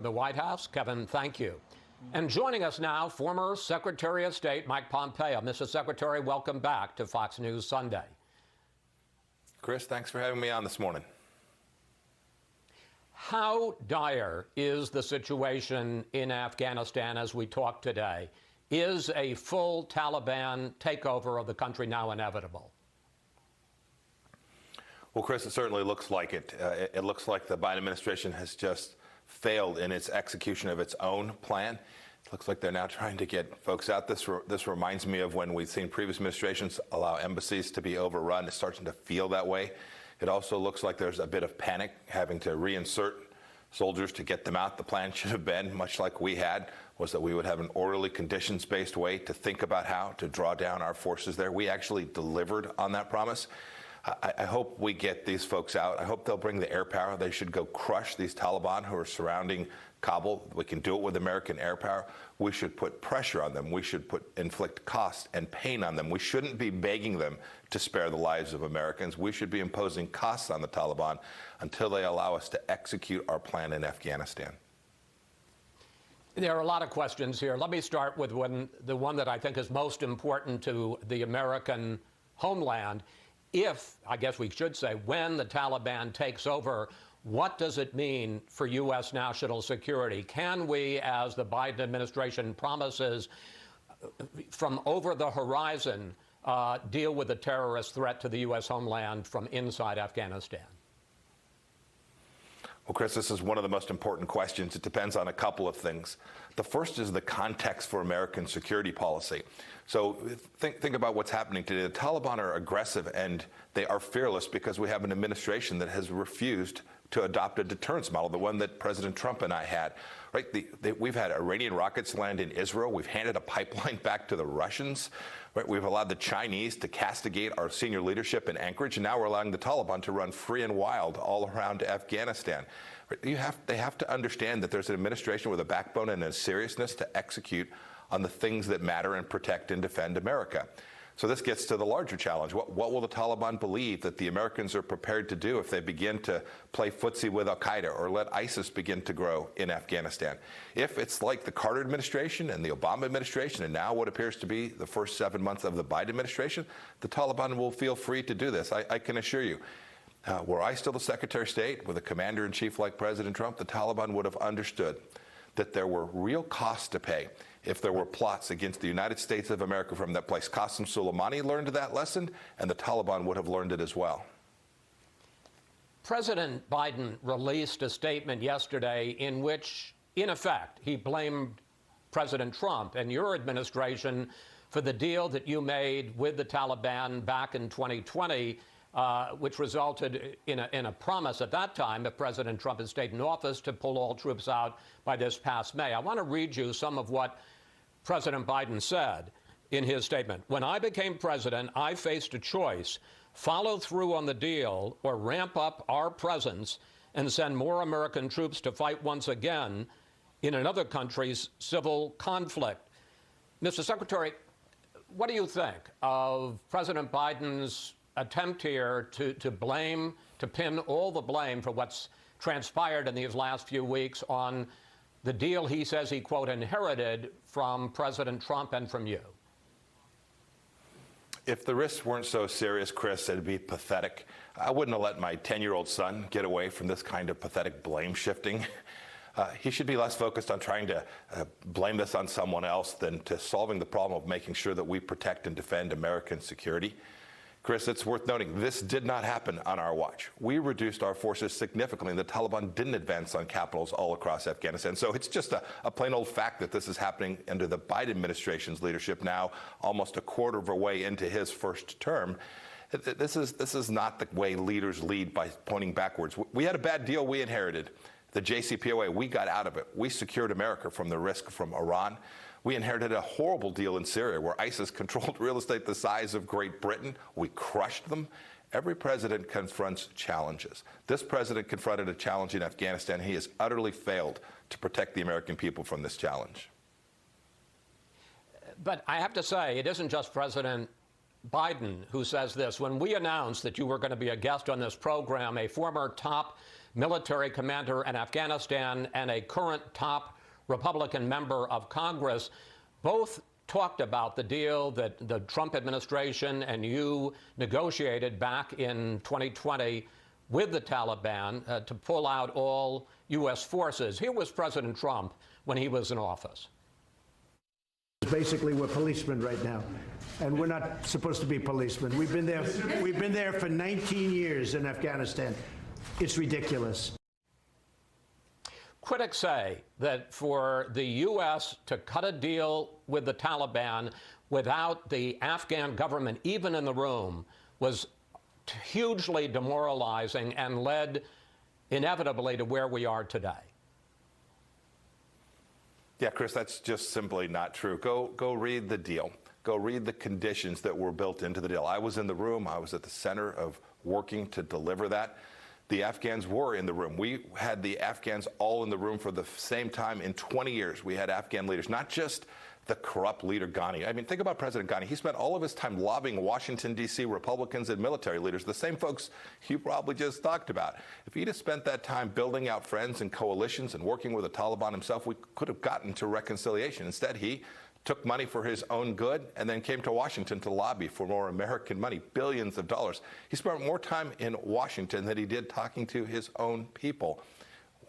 The White House. Kevin, thank you. And joining us now, former Secretary of State Mike Pompeo. Mr. Secretary, welcome back to Fox News Sunday. Chris, thanks for having me on this morning. How dire is the situation in Afghanistan as we talk today? Is a full Taliban takeover of the country now inevitable? Well, Chris, it certainly looks like it. It looks like the Biden administration has just failed in its execution of its own plan. It looks like they're now trying to get folks out. This reminds me of when we've seen previous administrations allow embassies to be overrun. It's starting to feel that way. It also looks like there's a bit of panic, having to reinsert soldiers to get them out. The plan should have been, much like we had, was that we would have an orderly, conditions-based way to think about how to draw down our forces there. We actually delivered on that promise. I hope we get these folks out. I hope they'll bring the air power. They should go crush these Taliban who are surrounding Kabul. We can do it with American air power. We should put pressure on them. We should inflict cost and pain on them. We shouldn't be begging them to spare the lives of Americans. We should be imposing costs on the Taliban until they allow us to execute our plan in Afghanistan. There are a lot of questions here. Let me start with the one that I think is most important to the American homeland. If, I guess we should say, when the Taliban takes over, what does it mean for U.S. national security? Can we, as the Biden administration promises, from over the horizon, deal with the terrorist threat to the U.S. homeland from inside Afghanistan? Well, Chris, this is one of the most important questions. It depends on a couple of things. The first is the context for American security policy. So think about what's happening today. The Taliban are aggressive and they are fearless because we have an administration that has refused to adopt a deterrence model, the one that President Trump and I had. Right? We've had Iranian rockets land in Israel. We've handed a pipeline back to the Russians. Right? We've allowed the Chinese to castigate our senior leadership in Anchorage, and now we're allowing the Taliban to run free and wild all around Afghanistan. They have to understand that there's an administration with a backbone and a seriousness to execute on the things that matter and protect and defend America. So this gets to the larger challenge. What will the Taliban believe that the Americans are prepared to do if they begin to play footsie with al-Qaeda or let ISIS begin to grow in Afghanistan? If it's like the Carter administration and the Obama administration and now what appears to be the first 7 months of the Biden administration, the Taliban will feel free to do this. I can assure you. Were I still the Secretary of State with a commander-in-chief like President Trump, the Taliban would have understood that there were real costs to pay if there were plots against the United States of America from that place. Qasem Soleimani learned that lesson, and the Taliban would have learned it as well. President Biden released a statement yesterday in which, in effect, he blamed President Trump and your administration for the deal that you made with the Taliban back in 2020, which resulted in a promise at that time, if President Trump had stayed in office, to pull all troops out by this past May. I want to read you some of what President Biden said in his statement. When I became president, I faced a choice: follow through on the deal or ramp up our presence and send more American troops to fight once again in another country's civil conflict. Mr. Secretary, what do you think of President Biden's attempt here to pin all the blame for what's transpired in these last few weeks on the deal he says he, quote, inherited from President Trump and from you? If the risks weren't so serious, Chris, it'd be pathetic. I wouldn't have let my 10-year-old son get away from this kind of pathetic blame shifting. He should be less focused on trying to blame this on someone else than to solving the problem of making sure that we protect and defend American security. Chris, it's worth noting, this did not happen on our watch. We reduced our forces significantly, and the Taliban didn't advance on capitals all across Afghanistan. So it's just a plain old fact that this is happening under the Biden administration's leadership now, almost a quarter of a way into his first term. This is not the way leaders lead, by pointing backwards. We had a bad deal we inherited. The JCPOA, we got out of it. We secured America from the risk from Iran. We inherited a horrible deal in Syria where ISIS controlled real estate the size of Great Britain. We crushed them. Every president confronts challenges. This president confronted a challenge in Afghanistan. He has utterly failed to protect the American people from this challenge. But I have to say, it isn't just President Biden who says this. When we announced that you were going to be a guest on this program, a former top military commander in Afghanistan and a current top Republican member of Congress, both talked about the deal that the Trump administration and you negotiated back in 2020 with the Taliban to pull out all U.S. forces. Here was President Trump when he was in office. Basically, we're policemen right now, and we're not supposed to be policemen. We've been there for 19 years in Afghanistan. It's ridiculous. Critics say that for the U.S. to cut a deal with the Taliban without the Afghan government even in the room was hugely demoralizing and led inevitably to where we are today. Yeah, Chris, that's just simply not true. Go read the deal. Go read the conditions that were built into the deal. I was in the room. I was at the center of working to deliver that. The Afghans were in the room. We had the Afghans all in the room for the same time in 20 years. We had Afghan leaders, not just the corrupt leader Ghani. I mean, think about President Ghani. He spent all of his time lobbying Washington, D.C. Republicans and military leaders, the same folks you probably just talked about. If he'd have spent that time building out friends and coalitions and working with the Taliban himself, we could have gotten to reconciliation. Instead, he took money for his own good and then came to Washington to lobby for more American money, billions of dollars. He spent more time in Washington than he did talking to his own people.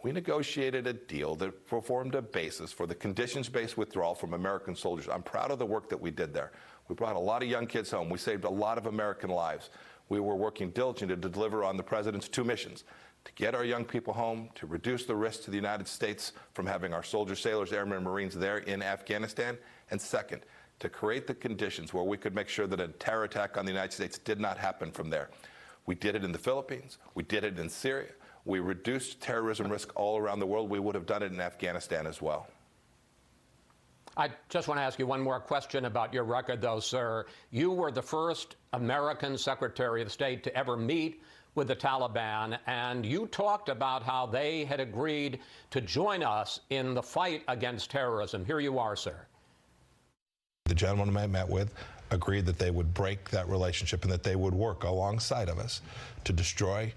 We negotiated a deal that formed a basis for the conditions-based withdrawal from American soldiers. I'm proud of the work that we did there. We brought a lot of young kids home. We saved a lot of American lives. We were working diligently to deliver on the president's two missions: to get our young people home, to reduce the risk to the United States from having our soldiers, sailors, airmen, and Marines there in Afghanistan, and second, to create the conditions where we could make sure that a terror attack on the United States did not happen from there. We did it in the Philippines. We did it in Syria. We reduced terrorism risk all around the world. We would have done it in Afghanistan as well. I just want to ask you one more question about your record, though, sir. You were the first American Secretary of State to ever meet with the Taliban, and you talked about how they had agreed to join us in the fight against terrorism. Here you are, sir. The gentleman I met with agreed that they would break that relationship and that they would work alongside of us to destroy,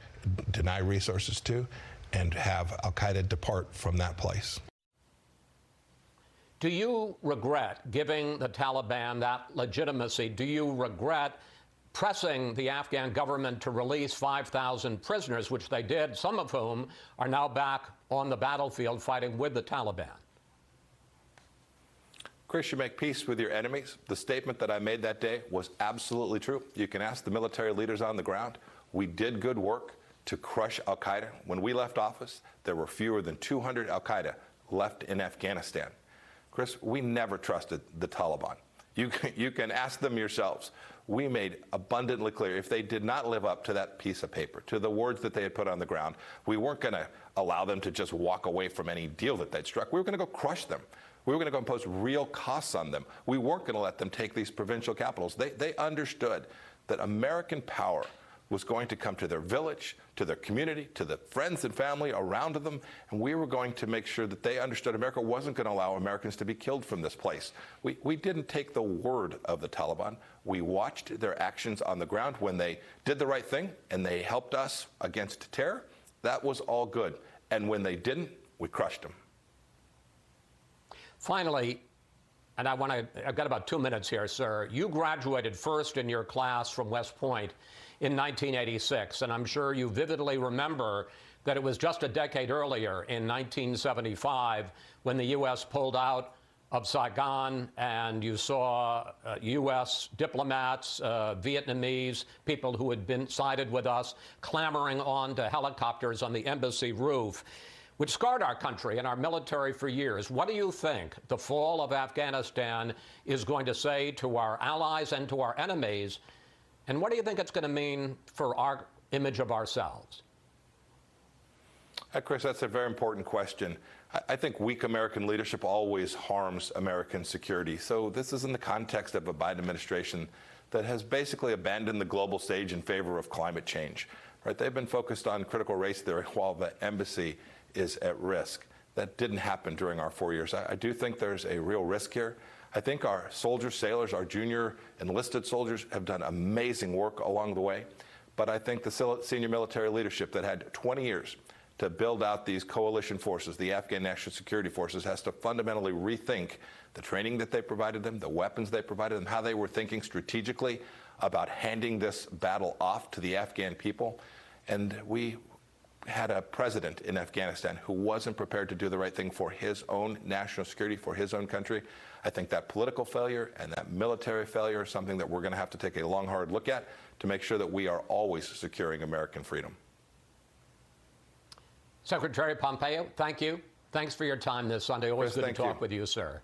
deny resources to, and have al-Qaeda depart from that place. Do you regret giving the Taliban that legitimacy? Do you regret pressing the Afghan government to release 5,000 prisoners, which they did, some of whom are now back on the battlefield fighting with the Taliban? Chris, you make peace with your enemies. The statement that I made that day was absolutely true. You can ask the military leaders on the ground. We did good work to crush al-Qaeda. When we left office, there were fewer than 200 al-Qaeda left in Afghanistan. Chris, we never trusted the Taliban. You can ask them yourselves. We made abundantly clear if they did not live up to that piece of paper, to the words that they had put on the ground, we weren't going to allow them to just walk away from any deal that they'd struck. We were going to go crush them. We were going to go impose real costs on them. We weren't going to let them take these provincial capitals. They understood that American power was going to come to their village, to their community, to the friends and family around them, and we were going to make sure that they understood America wasn't going to allow Americans to be killed from this place. We didn't take the word of the Taliban. We watched their actions on the ground when they did the right thing and they helped us against terror. That was all good. And when they didn't, we crushed them. Finally, and I've got about 2 minutes here, sir. You graduated first in your class from West Point in 1986, and I'm sure you vividly remember that it was just a decade earlier, in 1975, when the U.S. pulled out of Saigon, and you saw U.S. diplomats, Vietnamese, people who had been sided with us, clamoring onto helicopters on the embassy roof, which scarred our country and our military for years. What do you think the fall of Afghanistan is going to say to our allies and to our enemies? And what do you think it's going to mean for our image of ourselves? Chris, that's a very important question. I think weak American leadership always harms American security. So this is in the context of a Biden administration that has basically abandoned the global stage in favor of climate change. Right? They've been focused on critical race theory while the embassy is at risk. That didn't happen during our 4 years. I do think there's a real risk here. I think our soldiers, sailors, our junior enlisted soldiers have done amazing work along the way. But I think the senior military leadership that had 20 years to build out these coalition forces, the Afghan National Security Forces, has to fundamentally rethink the training that they provided them, the weapons they provided them, how they were thinking strategically about handing this battle off to the Afghan people. And we had a president in Afghanistan who wasn't prepared to do the right thing for his own national security, for his own country. I think that political failure and that military failure is something that we're going to have to take a long, hard look at to make sure that we are always securing American freedom. Secretary Pompeo, thank you. Thanks for your time this Sunday. Always Chris, good to thank talk you. with you, sir.